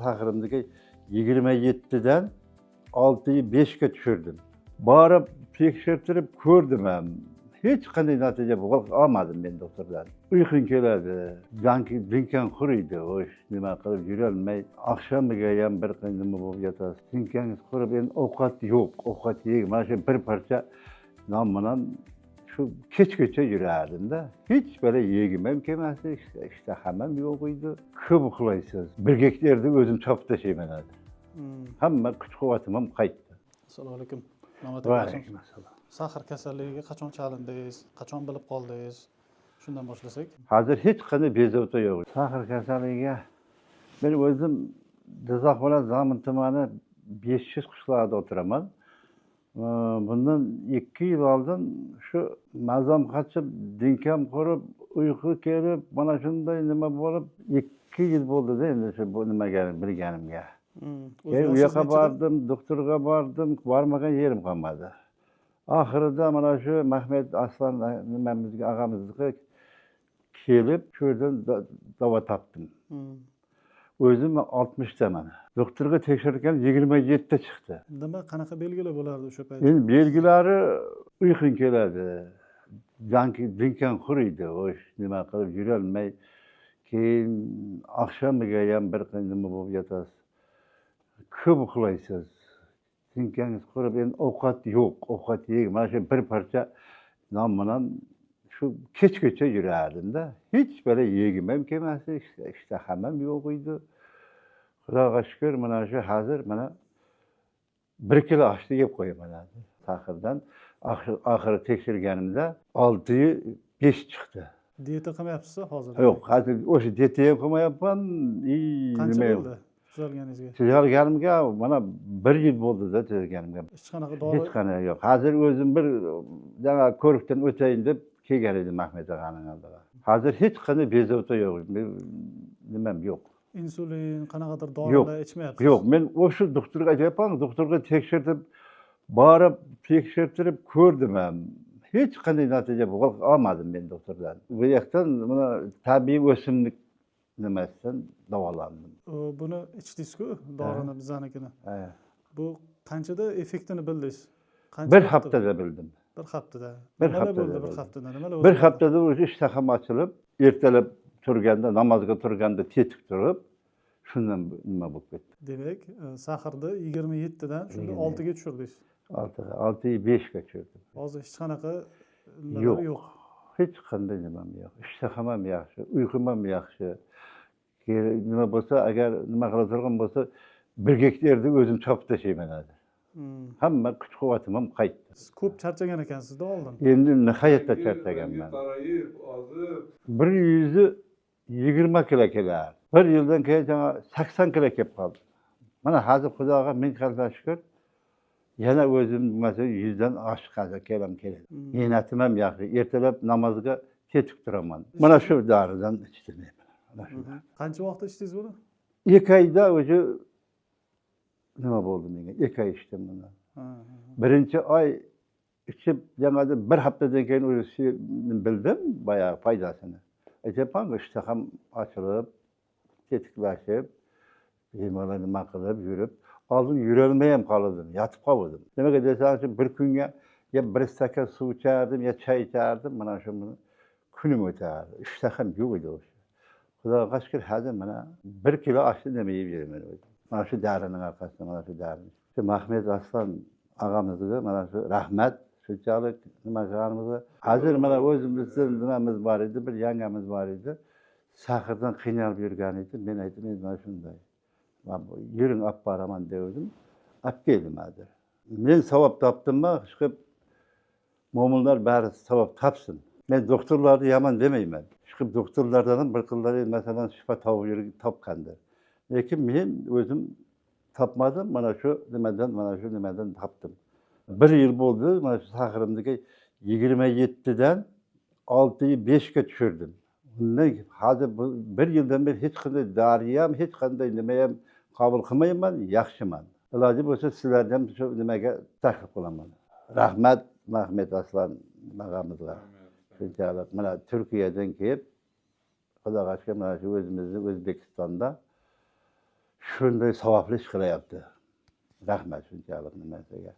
sahirimdeki 27'den 6'yı 5'e düşürdüm. Barıp tekşirtirip gördüm hem. Hiç qanday natija almadım ben doktordan. Uyqun keladi. Janki dinkan quriydi. Oş nima qilib yurolmay, akşamgacha bir nima bo'lib yotasiz. Dinkangiz qurib, endi ovqat yo'q, ovqat yeyman. Mana shu bir parcha non bilan shu kechgacha yurardim-da. Hech böyle yegim ham kelmasdi, ishtaham ham yo'q edi. Ko'p uxlaysiz. Bir gektarda o'zim chopib tashlayman hadi. Hamma kuch-quvvatim ham qaytdi. Assalomu alaykum. Va alaykum assalom. Sahar kasalligiga qachon chalindingiz? Qachon bilib qoldingiz? Shundan boshlasak. Hozir hech qanday bezovta yo'q. Sahar kasalligiga men o'zim Jizzax viloyat Zamin tumani 500 qishloqda o'tiraman. Bundan 2 yil oldin shu mazam qochib, dinkam qurib, uyqu kelib, mana shunday nima bo'lib 2 yil bo'ldi-da endi shu nimaga bilganimga. U yoqqa bordim, doktorga bordim, bormagan yerim qolmadi. Oxirida mana shu Mahmud Aslan nimamizga og'amizga kelib, shu yerdan davo topdim. O'zim 60 daman. Doktorga tekshirgan 27 da chiqdi. Nima qanaqa belgilar bo'lardi o'sha paytda? Endi belgilari uyqun keladi. Janki dinkan quriydi. Osh nima qilib yurolmay, keyin akşamgacha bir nima bo'lib yotasiz. Ko'p uxlaysiz. Dinkangiz qurib, endi ovqat yo'q, ovqat yeyman. Mana shu bir parcha non bilan shu kechgacha yurardim-da. Hech böyle yegim ham kelmasdi, ishtaham ham yo'q edi. Xudoga shukr, mana shu hozir mana 1 kilo oshni yeb qo'yaman hozir. Sahirdan oxiri tekshirganimda 6'yı 5 chiqdi. Diyeta qilmayapsiz hozir? Yo'q, hozir o'sha diyeta ham qilmayapman. Qancha bo'ldi tuzalganingizga? Tuzalganimga mana 1 yil bo'ldi-da tuzalganimga. Hech qanaqa dori? Hech qanaqa yo'q. Hozir o'zim bir jana ko'rikdan o'tayin deb kelgan edim Mahmud og'aning oldiga. Hozir hech qanday bezovta yo'q, nimam yo'q. Insulin, qanaqadir dorilar ichmayapsiz? Yo'q, men o'sha doktorga aytayapman, doktorga tekshirtib, borib tekshirtirib ko'rdim ham. Hech qanday natija olmadim men doktordan. Bu yoqdan mana tabiiy o'simlik nimasidan davolandim. Buni ichdingiz-ku, dorini bizanikini. Bu qanchada effektini bildingiz? Bir haftada bildim. Bir haftada. Bir Nimalar haftada bo'ldi bir bildim. haftada? Nimalar Bir haftada o'sha ishtaham ochilib, ertalab turganda, namozga turganda tetik turib, shundan nima bo'lib ketdi. Demak, saharda 27 dan shunda 6 ga tushirdingiz. 6'yı 5'e tushirdim. Hozir hech qanaqa yo'q. Hech qanday nimam yo'q. Ishtaham ham yaxshi, uyqum ham yaxshi. Nima bo'lsa, agar nima qiladigan bo'lsa, 1 gektarda o'zim chopib tashlayman hozir. Hamma kuch-quvvatim ham qaytdi. Siz ko'p charchagan ekansiz-da oldin. Endi nihoyatda charchaganman. 120 kilo kelar. 1 yildan keyin 80 kilo kelib qoldi. Mana hozir Xudoga ming qarsa shukr, yana o'zim masalan 100 dan oshqaza kelam keladi. Me'natim ham yaxshi. Ertalab namozga tetik turaman. Mana shu doridan ichdim. Qancha vaqt ichdingiz buni? 2 oyda o'sha nima bo'ldi menga? 2 oy ichdim buni. Birinchi oy ichib, yanada bir haftadan keyin o'sha bildim bayağı foydasini. Aytayapman, ishtaham ochilib, tetiklashib, bemalol nima qilib yurib, oldin yurolmay ham qoldim, yotib qoldim. Nimaga desangiz, bir kunga ya 1 stakan suv ichardim, ya choy ichardim, mana shu kunim o'tardi. Ishtaham yo'q edi o'sha. Xudoga shukr, hozir mana 1 kilo oshni nima yeb yuraman o'zim. Mana shu darining orqasida, mana shu darini. Shu Mahmud Aslan og'amizga mana shu rahmat, shunchalik nima qilganimizga. Hozir mana o'zimizning nimamiz bor edi, bir yangamiz bor edi. Sahirdan qiynalib yurgan edi. Men aytdim, mana shunday. Yuring olib boraman dedim. Olib keldim hozir. Men savob topdimmi? Chiqib mo'minlar bari savob topsin. Men doktorlarni yomon demayman. Chiqib doktorlardan bir qillar masalan shifo topgandir. Lekin men o'zim topmadim, mana shu nimadan topdim. 1 yil bo'ldi, mana shu sahirimdagi 27dan 6'yı 5'e tushirdim. Bundan hozir 1 yildan beri hech qanday dori ham, hech qanday nima ham qabul qilmayman, yaxshiman. Iloji bo'lsa sizlardan shu nimaga taklif qilaman. Rahmat Mahmud Aslan og'amizga. Shunchalik mana Turkiyadan kelib, Xudoga shukr, mana shu o'zimizning O'zbekistonda shunday savobli ish qilyapti. Rahmat shunchalik nimasiga.